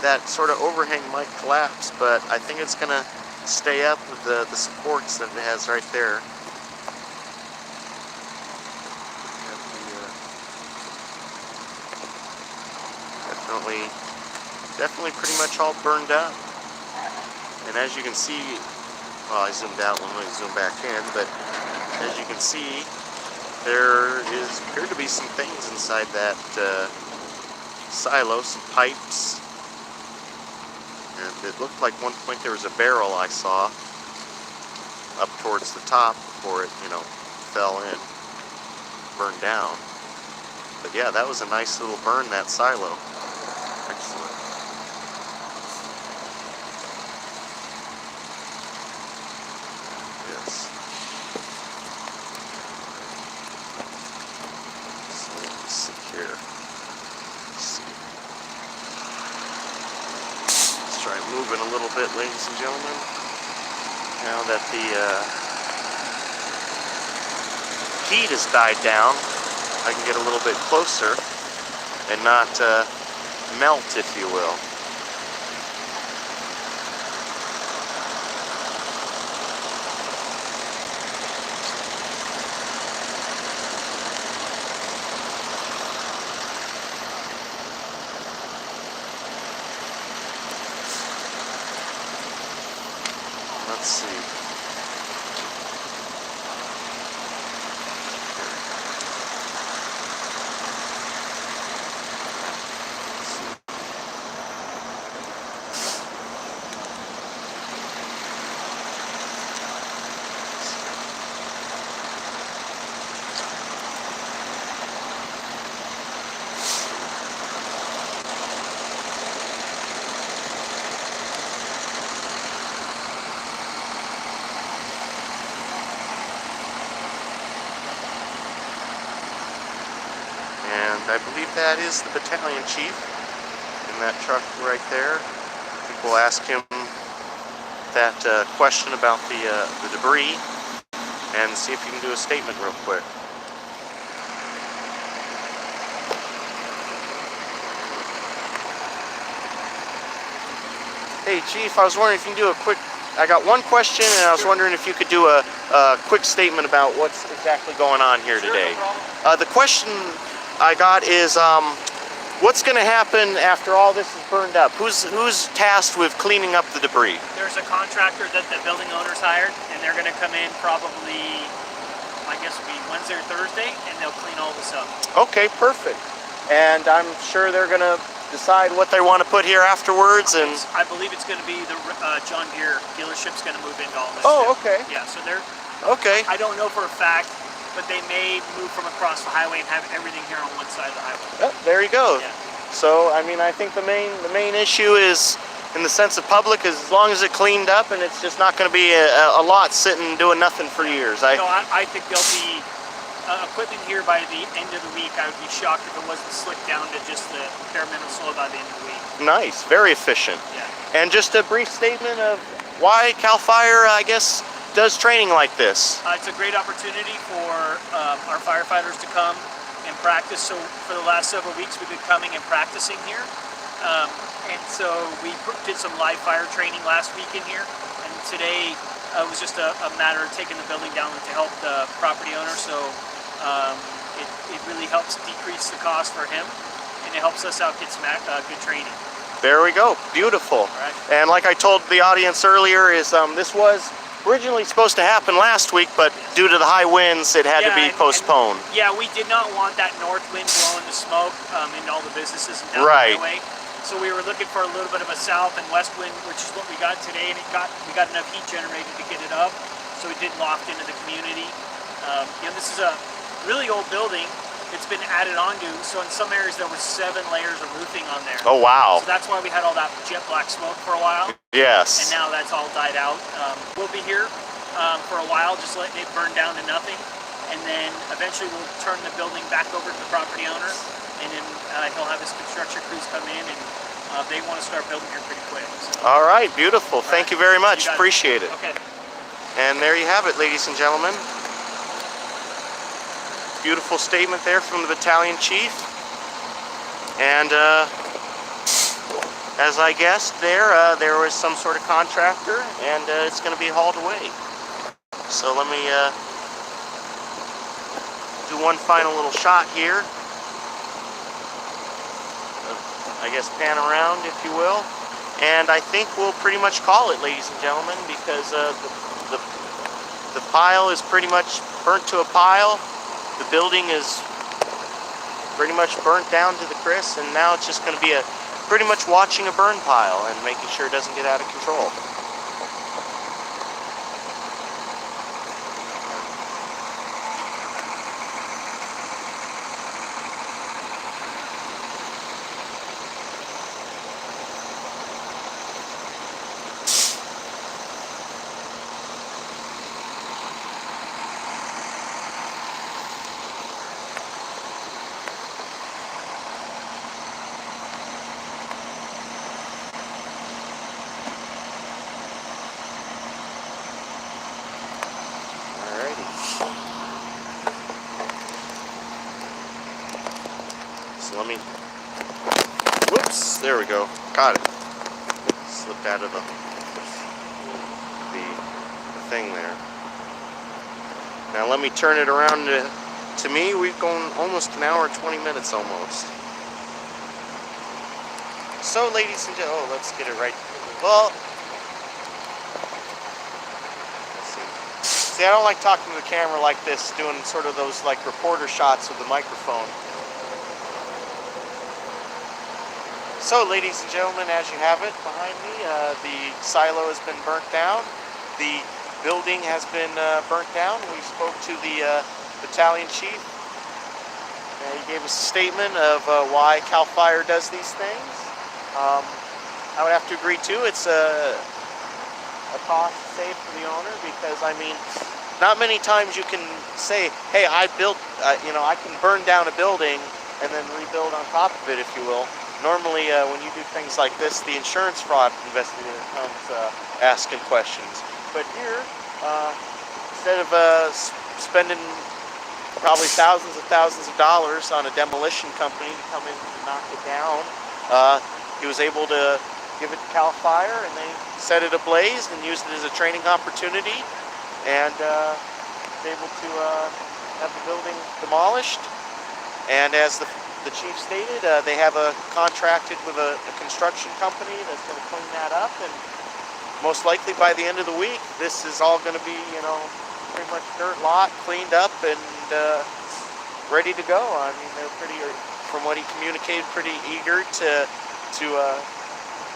that sort of overhang might collapse, but I think it's gonna stay up with the supports that it has right there. Definitely pretty much all burned up. And as you can see, well, I zoomed out, let me zoom back in, but as you can see, there appear to be some things inside that silo, some pipes, and it looked like one point there was a barrel I saw up towards the top before it, you know, fell in, burned down. But yeah, that was a nice little burn, that silo. Excellent. Yes. So let's see here. Let's try moving a little bit, ladies and gentlemen. Now that heat has died down, I can get a little bit closer and not melt, if you will. Let's see. And I believe that is the battalion chief in that truck right there. I think we'll ask him that question about the debris and see if he can do a statement real quick. Hey Chief, I was wondering if you can do a quick, I got one question and I was wondering if you could do a quick statement about what's exactly going on here today. No problem. The question I got is, what's going to happen after all this is burned up? Who's tasked with cleaning up the debris? There's a contractor that the building owner's hired, and they're going to come in probably, I guess it'll be Wednesday or Thursday, and they'll clean all this up. Okay, perfect. And I'm sure they're going to decide what they want to put here afterwards. And I believe it's going to be the John Deere dealership's going to move into all this. oh, too. okay, Yeah, so they're. okay. I don't know for a fact, but they may move from across the highway and have everything here on one side of the highway. Oh, there you go. Yeah. So, I mean, I think the main issue is, in the sense of public, is as long as it cleaned up and it's just not going to be a lot sitting doing nothing for years. No, I think there'll be equipment here by the end of the week. I would be shocked if it wasn't slicked down to just the bare minimum soil by the end of the week. Nice, very efficient. Yeah. And just a brief statement of why CAL FIRE, I guess, does training like this. It's a great opportunity for our firefighters to come and practice. So for the last several weeks, we've been coming and practicing here. And so we did some live fire training last week in here. And today it was just a matter of taking the building down to help the property owner. So it really helps decrease the cost for him, and it helps us out get some good training. There we go, beautiful. Right. And like I told the audience earlier, is this was originally supposed to happen last week, but due to the high winds, it had to be postponed. Yeah, we did not want that north wind blowing the smoke into all the businesses and down Right. the highway. So we were looking for a little bit of a south and west wind, which is what we got today, and we got enough heat generated to get it up, so it didn't loft into the community. This is a really old building. It's been added onto, so in some areas there were 7 layers of roofing on there. Oh wow. So that's why we had all that jet black smoke for a while. Yes. And now that's all died out. We'll be here for a while, just letting it burn down to nothing, and then eventually we'll turn the building back over to the property owner, and then he'll have his construction crews come in, and they want to start building here pretty quick. So. All right, beautiful. Thank you very much. Appreciate it. Okay. And there you have it, ladies and gentlemen. Beautiful statement there from the battalion chief. And as I guessed there was some sort of contractor, and it's going to be hauled away. So let me do one final little shot here. I guess pan around, if you will. And I think we'll pretty much call it, ladies and gentlemen, because the pile is pretty much burnt to a pile. The building is pretty much burnt down to the crisp, and now it's just going to be pretty much watching a burn pile and making sure it doesn't get out of control. let me, whoops, there we go, got it. Slipped out of the thing there. Now let me turn it around to me. We've gone almost an hour, 20 minutes almost. So ladies and gentlemen, let's get it right. Well, let's see. See, I don't like talking to the camera like this, doing sort of those like reporter shots with the microphone. So, ladies and gentlemen, as you have it behind me, the silo has been burnt down. The building has been burnt down. We spoke to the battalion chief. He gave us a statement of why CAL FIRE does these things. I would have to agree too. It's a cost save for the owner, because I mean, not many times you can say, "Hey, I built, I can burn down a building and then rebuild on top of it," if you will. Normally, when you do things like this, the insurance fraud investigator comes asking questions. But here, instead of spending probably thousands of dollars on a demolition company to come in and knock it down, he was able to give it to CAL FIRE, and they set it ablaze and used it as a training opportunity, and was able to have the building demolished. And as the chief stated, they have contracted with a construction company that's going to clean that up, and most likely by the end of the week, this is all going to be, pretty much dirt lot, cleaned up, and ready to go. I mean, they're pretty, from what he communicated, pretty eager to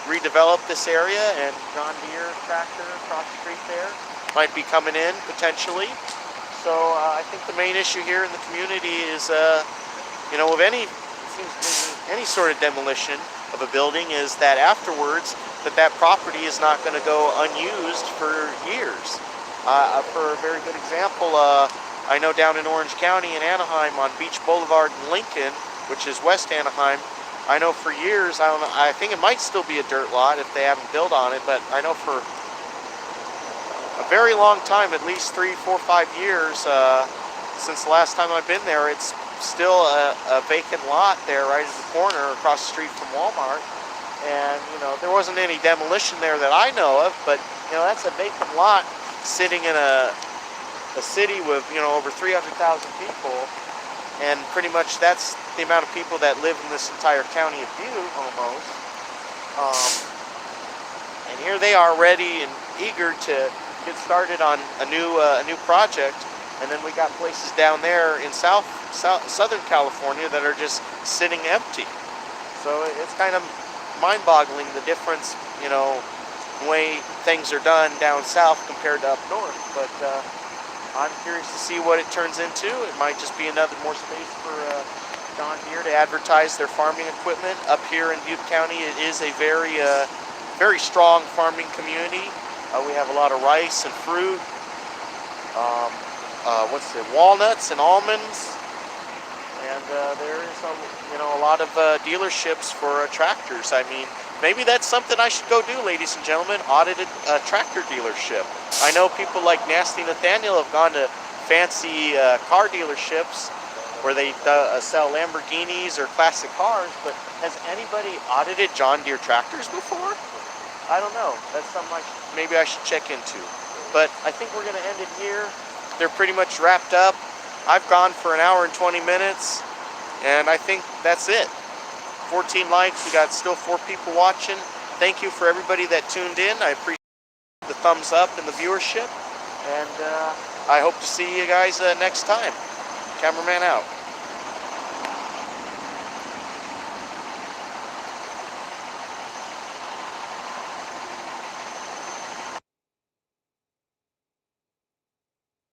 redevelop this area, and John Deere tractor across the street there might be coming in potentially. So I think the main issue here in the community is, with any sort of demolition of a building, is that afterwards that property is not going to go unused for years. For a very good example, I know down in Orange County in Anaheim on Beach Boulevard in Lincoln, which is West Anaheim, I know for years, I think it might still be a dirt lot if they haven't built on it, but I know for a very long time, at least 3, 4, 5 years, since the last time I've been there, it's still a vacant lot there right at the corner across the street from Walmart. And there wasn't any demolition there that I know of, but that's a vacant lot sitting in a city with over 300,000 people, and pretty much that's the amount of people that live in this entire county of Butte almost. And here they are, ready and eager to get started on a new project. And then we got places down there in Southern California that are just sitting empty. So it's kind of mind-boggling, the difference, the way things are done down south compared to up north. But I'm curious to see what it turns into. It might just be another more space for John Deere to advertise their farming equipment. Up here in Butte County, it is a very, very strong farming community. We have a lot of rice and fruit. Walnuts and almonds, and there is a lot of dealerships for tractors. I mean, maybe that's something I should go do, ladies and gentlemen, audit a tractor dealership. I know people like Nasty Nathaniel have gone to fancy car dealerships where they sell Lamborghinis or classic cars, but has anybody audited John Deere tractors before? I don't know. That's something maybe I should check into. But I think we're going to end it here. They're pretty much wrapped up. I've gone for an hour and 20 minutes, and I think that's it. 14 likes. We got still 4 people watching. Thank you for everybody that tuned in. I appreciate the thumbs up and the viewership, and I hope to see you guys next time. Cameraman out.